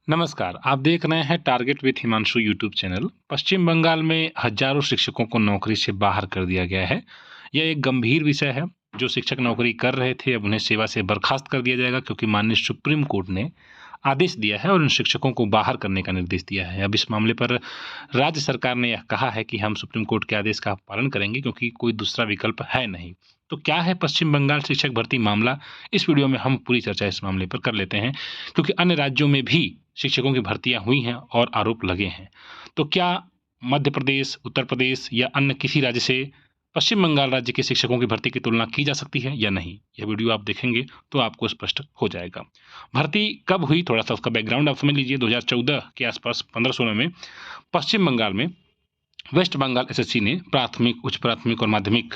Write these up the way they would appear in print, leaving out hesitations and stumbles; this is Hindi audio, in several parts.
नमस्कार, आप देख रहे हैं target with Himanshu YouTube channel. Paschim Bangal में हजारों शिक्षकों को नौकरी से बाहर कर दिया गया है। यह एक गंभीर विषय है। जो शिक्षक नौकरी कर रहे थे अब उन्हें सेवा से बर्खास्त कर दिया जाएगा, क्योंकि माननीय सुप्रीम कोर्ट ने आदेश दिया है और उन शिक्षकों को बाहर करने का निर्देश दिया है। अब इस मामले पर राज्य सरकार ने यह कहा है कि हम सुप्रीम कोर्ट के आदेश का पालन करेंगे, क्योंकि कोई दूसरा विकल्प है नहीं। तो क्या है पश्चिम बंगाल शिक्षक भर्ती मामला? इस वीडियो में हम पूरी चर्चा इस मामले पर कर लेते हैं, क्योंकि अन्य राज्यों में भी शिक्षकों की भर्तियां हुई हैं और आरोप लगे हैं। तो क्या मध्य प्रदेश, उत्तर प्रदेश या अन्य किसी राज्य से पश्चिम बंगाल राज्य के शिक्षकों की भर्ती की तुलना की जा सकती है या नहीं? यह वीडियो आप देखेंगे तो आपको स्पष्ट हो जाएगा। भर्ती कब हुई, थोड़ा सा उसका बैकग्राउंड आप समझ लीजिए। 2014 के आसपास 15-16 में पश्चिम बंगाल में वेस्ट बंगाल एसएससी ने प्राथमिक, उच्च प्राथमिक और माध्यमिक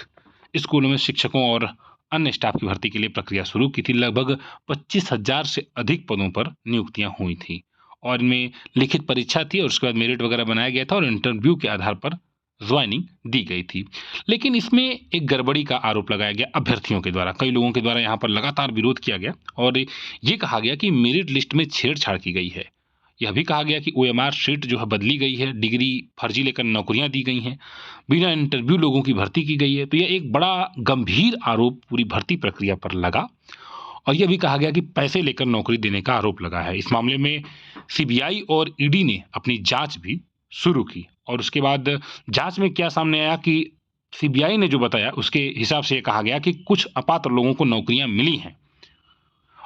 स्कूलों में शिक्षकों और अन्य स्टाफ की भर्ती के लिए प्रक्रिया शुरू की थी। लगभग 25,000 से अधिक पदों पर नियुक्तियां हुई थी और इनमें लिखित परीक्षा थी और उसके बाद मेरिट वगैरह बनाया गया था और इंटरव्यू के आधार पर ज्वाइनिंग दी गई थी। लेकिन इसमें एक गड़बड़ी का आरोप लगाया गया अभ्यर्थियों के द्वारा। कई लोगों के द्वारा यहाँ पर लगातार विरोध किया गया और ये कहा गया कि मेरिट लिस्ट में छेड़छाड़ की गई है। यह भी कहा गया कि ओएमआर शीट जो है बदली गई है, डिग्री फर्जी लेकर नौकरियां दी गई हैं, बिना इंटरव्यू लोगों की भर्ती की गई है। तो यह एक बड़ा गंभीर आरोप पूरी भर्ती प्रक्रिया पर लगा और यह भी कहा गया कि पैसे लेकर नौकरी देने का आरोप लगा है। इस मामले में सीबीआई और ईडी ने अपनी जांच भी शुरू की और उसके बाद जांच में क्या सामने आया कि सीबीआई ने जो बताया उसके हिसाब से यह कहा गया कि कुछ अपात्र लोगों को नौकरियां मिली हैं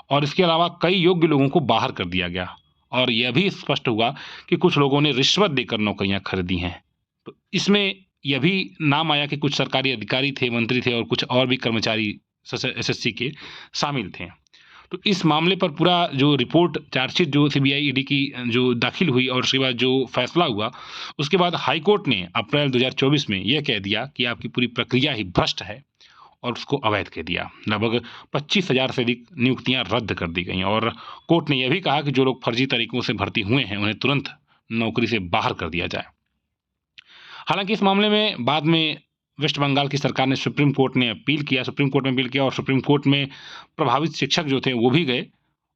और इसके अलावा कई योग्य लोगों को बाहर कर दिया गया और यह भी स्पष्ट हुआ कि कुछ लोगों ने रिश्वत देकर नौकरियां खरीदी हैं। तो इसमें यह भी नाम आया कि कुछ सरकारी अधिकारी थे, मंत्री थे और कुछ और भी कर्मचारी एसएससी के शामिल थे। तो इस मामले पर पूरा जो रिपोर्ट, चार्जशीट जो सीबीआई ईडी की जो दाखिल हुई और उसके बाद जो फैसला हुआ, उसके बाद हाईकोर्ट ने अप्रैल 2024 में यह कह दिया कि आपकी पूरी प्रक्रिया ही भ्रष्ट है और उसको अवैध कह दिया। लगभग 25,000 से अधिक नियुक्तियां रद्द कर दी गई और कोर्ट ने यह भी कहा कि जो लोग फर्जी तरीकों से भर्ती हुए हैं उन्हें तुरंत नौकरी से बाहर कर दिया जाए। हालांकि इस मामले में बाद में वेस्ट बंगाल की सरकार ने सुप्रीम कोर्ट में अपील किया और सुप्रीम कोर्ट में प्रभावित शिक्षक जो थे वो भी गए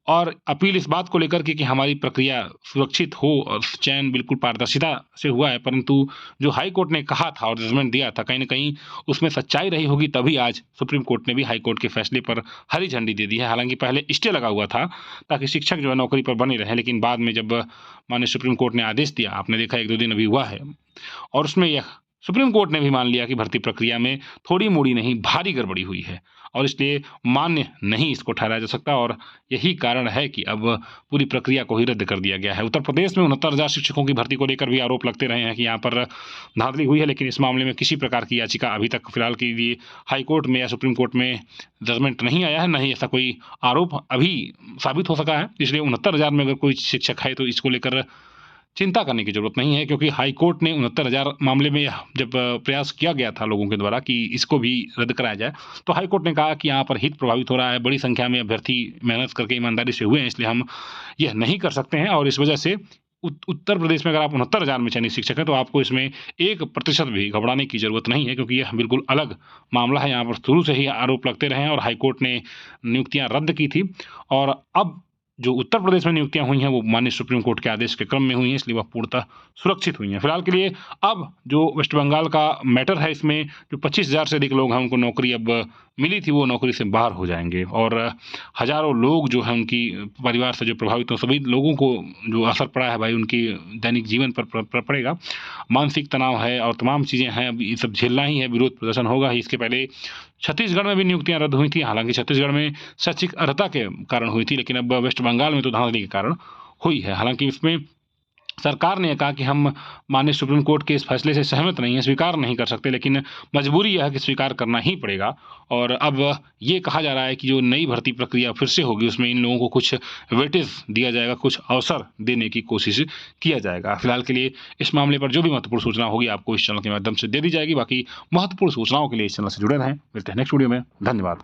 और अपील इस बात को लेकर कि हमारी प्रक्रिया सुरक्षित हो और चयन बिल्कुल पारदर्शिता से हुआ है। परंतु जो हाई कोर्ट ने कहा था और जजमेंट दिया था, कहीं ना कहीं उसमें सच्चाई रही होगी, तभी आज सुप्रीम कोर्ट ने भी हाई कोर्ट के फैसले पर हरी झंडी दे दी है। हालांकि पहले स्टे लगा हुआ था ताकि शिक्षक जो है नौकरी पर बने रहे, लेकिन बाद में जब माननीय सुप्रीम कोर्ट ने आदेश दिया, आपने देखा 1-2 दिन अभी हुआ है और उसमें यह सुप्रीम कोर्ट ने भी मान लिया कि भर्ती प्रक्रिया में थोड़ी मोड़ी नहीं, भारी गड़बड़ी हुई है और इसलिए मान्य नहीं इसको ठहराया जा सकता और यही कारण है कि अब पूरी प्रक्रिया को ही रद्द कर दिया गया है। उत्तर प्रदेश में 69,000 शिक्षकों की भर्ती को लेकर भी आरोप लगते रहे हैं कि यहाँ पर धांधली हुई है, लेकिन इस मामले में किसी प्रकार की याचिका अभी तक फिलहाल के लिए हाई कोर्ट में या सुप्रीम कोर्ट में जजमेंट नहीं आया है, नहीं ऐसा कोई आरोप अभी साबित हो सका है। इसलिए 69,000 में अगर कोई शिक्षक है तो इसको लेकर चिंता करने की जरूरत नहीं है, क्योंकि हाई कोर्ट ने 69,000 मामले में जब प्रयास किया गया था लोगों के द्वारा कि इसको भी रद्द कराया जाए, तो हाई कोर्ट ने कहा कि यहाँ पर हित प्रभावित हो रहा है, बड़ी संख्या में अभ्यर्थी मेहनत करके ईमानदारी से हुए हैं, इसलिए हम यह नहीं कर सकते हैं और इस वजह से उत्तर प्रदेश में अगर आप 69,000 में चयनित शिक्षक है तो आपको इसमें 1% भी घबराने की जरूरत नहीं है, क्योंकि यह बिल्कुल अलग मामला है। यहाँ पर शुरू से ही आरोप लगते रहे हैं और हाईकोर्ट ने नियुक्तियां रद्द की थी और अब जो उत्तर प्रदेश में नियुक्तियां हुई हैं वो माननीय सुप्रीम कोर्ट के आदेश के क्रम में हुई हैं, इसलिए वह पूर्णतः सुरक्षित हुई हैं। फिलहाल के लिए अब जो वेस्ट बंगाल का मैटर है, इसमें जो 25,000 से अधिक लोग हैं उनको नौकरी अब मिली थी वो नौकरी से बाहर हो जाएंगे और हजारों लोग जो हैं उनकी परिवार से जो प्रभावित हो, सभी लोगों को जो असर पड़ा है भाई उनकी दैनिक जीवन पर पड़ेगा। मानसिक तनाव है और तमाम चीज़ें हैं, अब ये सब झेलना ही है, विरोध प्रदर्शन होगा ही। इसके पहले छत्तीसगढ़ में भी नियुक्तियां रद्द हुई थी, हालांकि छत्तीसगढ़ में शैक्षिक अर्हता के कारण हुई थी, लेकिन अब वेस्ट बंगाल में तो धांधली के कारण हुई है। हालांकि इसमें सरकार ने कहा कि हम माननीय सुप्रीम कोर्ट के इस फैसले से सहमत नहीं है, स्वीकार नहीं कर सकते, लेकिन मजबूरी यह है कि स्वीकार करना ही पड़ेगा। और अब ये कहा जा रहा है कि जो नई भर्ती प्रक्रिया फिर से होगी उसमें इन लोगों को कुछ वेटेज दिया जाएगा, कुछ अवसर देने की कोशिश किया जाएगा। फिलहाल के लिए इस मामले पर जो भी महत्वपूर्ण सूचना होगी आपको इस चैनल के माध्यम से दे दी जाएगी। बाकी महत्वपूर्ण सूचनाओं के लिए इस चैनल से जुड़े रहें। मिलते हैं नेक्स्ट वीडियो में। धन्यवाद।